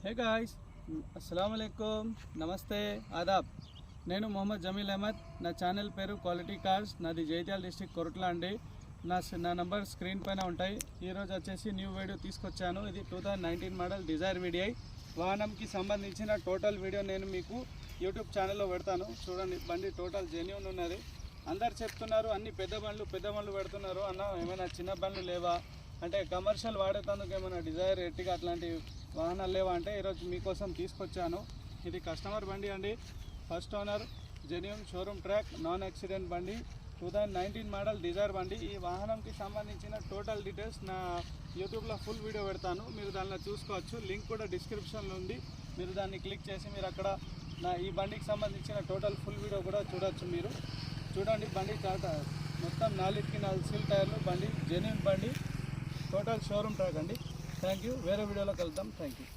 Hey guys, అస్సలాము అలైకుం, నమస్తే, ఆదాబ్. నేను మొహమ్మద్ జమీల్ అహ్మద్. నా ఛానల్ పేరు క్వాలిటీ కార్స్. నాది జైత్యాల డిస్టిక్ కొరట్ల అండి. నా నంబర్ స్క్రీన్ పైన ఉంటాయి. ఈరోజు వచ్చేసి న్యూ వీడియో తీసుకొచ్చాను. ఇది 2019 మోడల్ డిజైర్ వీడిఐ వాహనంకి సంబంధించిన టోటల్ వీడియో నేను మీకు యూట్యూబ్ ఛానల్లో పెడతాను. చూడండి, బండి టోటల్ జెన్యూన్ ఉన్నది. అందరు చెప్తున్నారు అన్ని పెద్ద బండ్లు పెడుతున్నారు అన్న, ఏమైనా చిన్న బండ్లు లేవా అంటే, కమర్షియల్ వాడేటందుకు ఏమైనా డిజైర్ ఎట్టిగా అట్లాంటి వాహనాలు లేవా అంటే, ఈరోజు మీకోసం తీసుకొచ్చాను. ఇది కస్టమర్ బండి అండి, first owner, genuine showroom track, non accident బండి, 2019 మోడల్ డిజైర్ బండి. ఈ వాహనంకి సంబంధించిన టోటల్ డీటెయిల్స్ నా యూట్యూబ్లో ఫుల్ వీడియో పెడతాను, మీరు దానిలో చూసుకోవచ్చు. లింక్ కూడా డిస్క్రిప్షన్లో ఉంది, మీరు దాన్ని క్లిక్ చేసి మీరు అక్కడ ఈ బండికి సంబంధించిన టోటల్ ఫుల్ వీడియో కూడా చూడొచ్చు. మీరు చూడండి, బండి మొత్తం 4కి 4 సీల్ టైర్లు, బండి జెన్యూన్ బండి, టోటల్ షోరూమ్ ట్రాక్ అండి. Thank you. వేరే వీడియోలో కలుద్దాం. Thank you.